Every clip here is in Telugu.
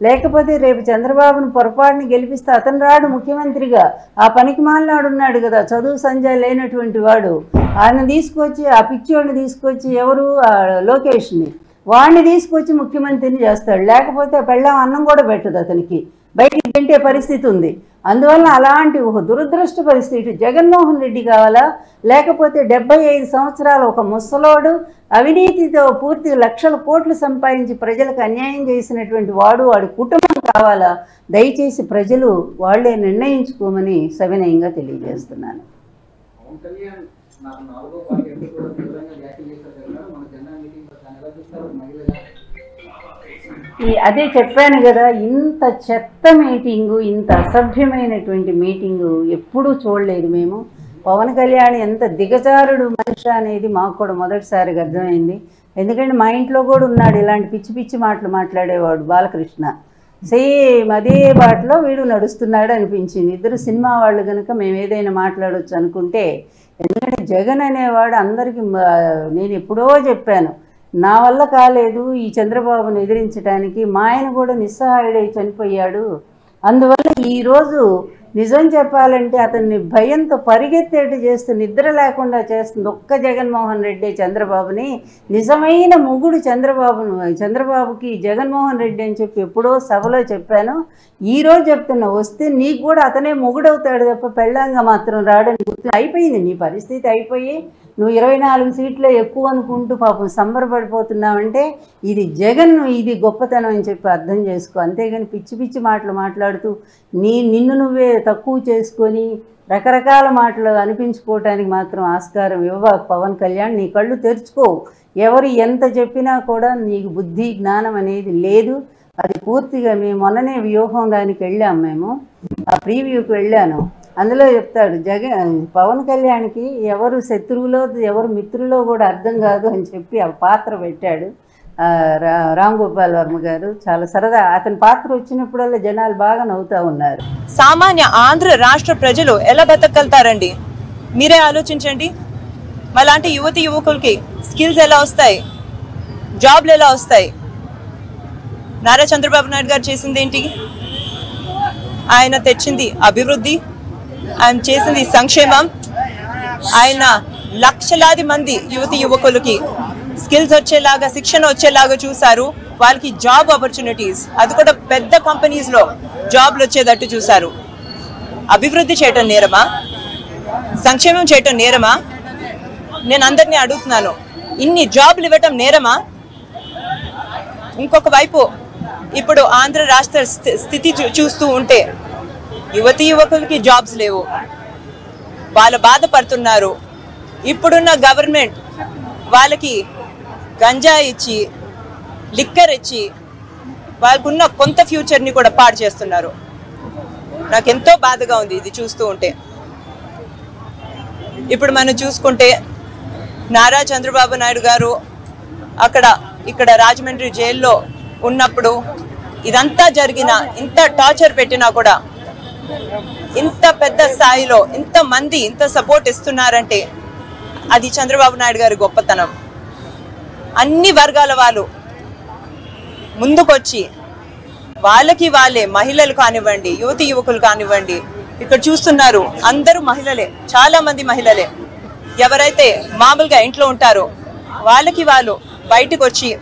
లేకపోతే రేపు చంద్రబాబును పొరపాటుని గెలిపిస్తే అతను రాడు ముఖ్యమంత్రిగా. ఆ పనికి మాలినాడు ఉన్నాడు కదా, చదువు సంజయ్ లేనటువంటి వాడు. ఆయన తీసుకొచ్చి, ఆ పిచ్చోడిని తీసుకొచ్చి, ఎవరు లోకేష్ని, వాడిని తీసుకొచ్చి ముఖ్యమంత్రిని చేస్తాడు. లేకపోతే పెళ్ళాం అన్నం కూడా పెట్టదు అతనికి, బయటికి తింటే పరిస్థితి ఉంది. అందువల్ల అలాంటి ఒక దురదృష్ట పరిస్థితి జగన్మోహన్ రెడ్డి కావాలా, లేకపోతే 75 సంవత్సరాలు ఒక ముసలోడు అవినీతితో పూర్తిగా లక్షల కోట్లు సంపాదించి ప్రజలకు అన్యాయం చేసినటువంటి వాడు, వాడి కుటుంబం కావాలా? దయచేసి ప్రజలు వాళ్లే నిర్ణయించుకోమని సవినయంగా తెలియజేస్తున్నాను. అదే చెప్పాను కదా, ఇంత చెత్త మీటింగు, ఇంత అసభ్యమైనటువంటి మీటింగు ఎప్పుడూ చూడలేదు మేము. పవన్ కళ్యాణ్ ఎంత దిగజారుడు మనిషి అనేది మాకు కూడా మొదటిసారిగా అర్థమైంది. ఎందుకంటే మా ఇంట్లో కూడా ఉన్నాడు ఇలాంటి పిచ్చి పిచ్చి మాటలు మాట్లాడేవాడు బాలకృష్ణ. సేమ్ అదే బాటలో వీడు నడుస్తున్నాడు అనిపించింది. ఇద్దరు సినిమా వాళ్ళు కనుక మేము ఏదైనా మాట్లాడవచ్చు అనుకుంటే, ఎందుకంటే జగన్ అనేవాడు అందరికీ, నేను ఎప్పుడో చెప్పాను, నా వల్ల కాలేదు ఈ చంద్రబాబును ఎదిరించడానికి, మా ఆయన కూడా నిస్సహాయుడై చనిపోయాడు. అందువల్ల ఈరోజు నిజం చెప్పాలంటే అతన్ని భయంతో పరిగెత్తేటు చేస్తూ నిద్ర లేకుండా చేస్తుంది ఒక్క జగన్మోహన్ రెడ్డి చంద్రబాబుని. నిజమైన మొగుడు చంద్రబాబుకి జగన్మోహన్ రెడ్డి అని చెప్పి ఎప్పుడో సభలో చెప్పాను. ఈరోజు చెప్తున్నా, వస్తే నీకు కూడా అతనే మొగుడవుతాడు తప్ప పెళ్ళంగా మాత్రం రాడని గుర్తు. అయిపోయింది నీ పరిస్థితి, అయిపోయి నువ్వు 24 సీట్లే ఎక్కువ అనుకుంటూ పాపం సంబరపడిపోతున్నావంటే ఇది జగన్, ఇది గొప్పతనం అని చెప్పి అర్థం చేసుకో. అంతేగాని పిచ్చి పిచ్చి మాటలు మాట్లాడుతూ నిన్ను నువ్వే తక్కువ చేసుకొని రకరకాల మాటలు అనిపించుకోవటానికి మాత్రం ఆస్కారం ఇవ్వ పవన్ కళ్యాణ్. నీ కళ్ళు తెరుచుకో. ఎవరు ఎంత చెప్పినా కూడా నీకు బుద్ధి జ్ఞానం అనేది లేదు. అది పూర్తిగా మేము మొన్ననే వ్యూహం దానికి వెళ్ళాము, మేము ఆ ప్రీవ్యూకి వెళ్ళాను. అందులో చెప్తాడు పవన్ కళ్యాణ్కి ఎవరు శత్రువులో ఎవరు మిత్రులో కూడా అర్థం కాదు అని చెప్పి ఆ పాత్ర పెట్టాడు రామ్ గోపాల్ వర్మ గారు. చాలా సరదా, అతని పాత్ర వచ్చినప్పుడల్లా జనాలు బాగా నవ్వుతూ ఉన్నారు. సామాన్య ఆంధ్ర రాష్ట్ర ప్రజలు ఎలా బతకగలుగుతారండి? మీరే ఆలోచించండి. మలాంటి యువతి యువకులకి స్కిల్స్ ఎలా వస్తాయి, జాబ్లు ఎలా వస్తాయి? నారా చంద్రబాబు నాయుడు గారు చేసింది ఏంటి? ఆయన తెచ్చింది అభివృద్ధి, ఆయన చేసింది సంక్షేమం. ఆయన లక్షలాది మంది యువతి యువకులకి స్కిల్స్ వచ్చేలాగా, శిక్షణ వచ్చేలాగా చూశారు. వాళ్ళకి జాబ్ ఆపర్చునిటీస్, అది కూడా పెద్ద కంపెనీస్లో జాబ్లు వచ్చేటట్టు చూశారు. అభివృద్ధి చేయటం నేరమా? సంక్షేమం చేయటం నేరమా? నేను అందరినీ అడుగుతున్నాను, ఇన్ని జాబ్లు ఇవ్వటం నేరమా? ఇంకొక వైపు ఇప్పుడు ఆంధ్ర రాష్ట్ర స్థితి చూస్తూ ఉంటే యువతి యువకులకి జాబ్స్ లేవు, వాళ్ళు బాధపడుతున్నారు. ఇప్పుడున్న గవర్నమెంట్ వాళ్ళకి గంజా ఇచ్చి, లిక్కర్ ఇచ్చి వాళ్ళకున్న కొంత ఫ్యూచర్ని కూడా పాడు చేస్తున్నారు. నాకెంతో బాధగా ఉంది ఇది చూస్తూ ఉంటే. ఇప్పుడు మనం చూసుకుంటే నారా చంద్రబాబు నాయుడు గారు ఇక్కడ రాజమండ్రి జైల్లో ఉన్నప్పుడు ఇదంతా జరిగినా, ఇంత టార్చర్ పెట్టినా కూడా ఇంత పెద్ద స్థాయిలో ఇంతమంది ఇంత సపోర్ట్ ఇస్తున్నారంటే అది చంద్రబాబు నాయుడు గారి గొప్పతనం. అన్ని వర్గాల వాళ్ళు ముందుకొచ్చి వాళ్ళకి వాళ్ళే, మహిళలు కానివ్వండి, యువతి యువకులు కానివ్వండి, ఇక్కడ చూస్తున్నారు అందరూ మహిళలే, చాలా మంది మహిళలే. ఎవరైతే మామూలుగా ఇంట్లో ఉంటారో వాళ్ళకి వాళ్ళు బయటకు వచ్చి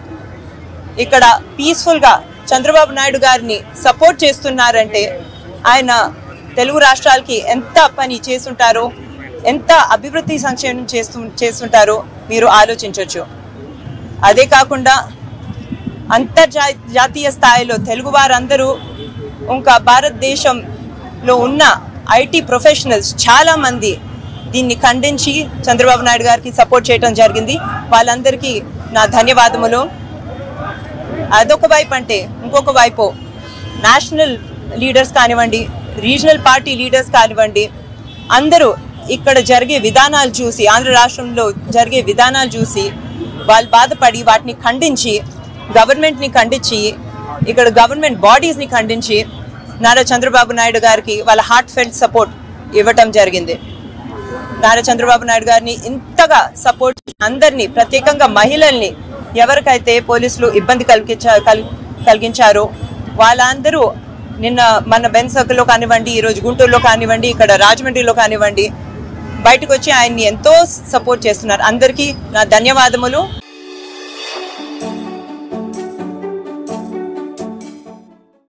ఇక్కడ పీస్ఫుల్గా చంద్రబాబు నాయుడు గారిని సపోర్ట్ చేస్తున్నారంటే ఆయన తెలుగు రాష్ట్రాలకి ఎంత పని చేస్తుంటారో, ఎంత అభివృద్ధి సంక్షేమం చేస్తుంటారో మీరు ఆలోచించవచ్చు. అదే కాకుండా అంతర్జాతీయ స్థాయిలో తెలుగు వారందరూ, ఇంకా భారతదేశంలో ఉన్న ఐటీ ప్రొఫెషనల్స్ చాలా మంది దీన్ని ఖండించి చంద్రబాబు నాయుడు గారికి సపోర్ట్ చేయడం జరిగింది. వాళ్ళందరికీ నా ధన్యవాదములు. అదొక వైపు అంటే, ఇంకొక వైపు నేషనల్ లీడర్స్ కానివ్వండి, రీజనల్ పార్టీ లీడర్స్ కానివ్వండి, అందరూ ఇక్కడ జరిగే విధానాలు చూసి, ఆంధ్ర రాష్ట్రంలో జరిగే విధానాలు చూసి వాళ్ళు బాధపడి వాటిని ఖండించి, గవర్నమెంట్ని ఖండించి, ఇక్కడ గవర్నమెంట్ బాడీస్ని ఖండించి నారా చంద్రబాబు నాయుడు గారికి వాళ్ళ హార్ట్ ఫెల్ట్ సపోర్ట్ ఇవ్వటం జరిగింది. నారా చంద్రబాబు నాయుడు గారిని ఇంతగా సపోర్ట్ అందరినీ, ప్రత్యేకంగా మహిళల్ని ఎవరికైతే పోలీసులు ఇబ్బంది కలిగించారో వాళ్ళందరూ నిన్న మన బెన్ సర్కిల్లో కానివ్వండి, ఈరోజు గుంటూరులో కానివ్వండి, ఇక్కడ రాజమండ్రిలో కానివ్వండి, బయటకు వచ్చి ఆయన్ని ఎంతో సపోర్ట్ చేస్తున్నారు. అందరికీ నా ధన్యవాదములు.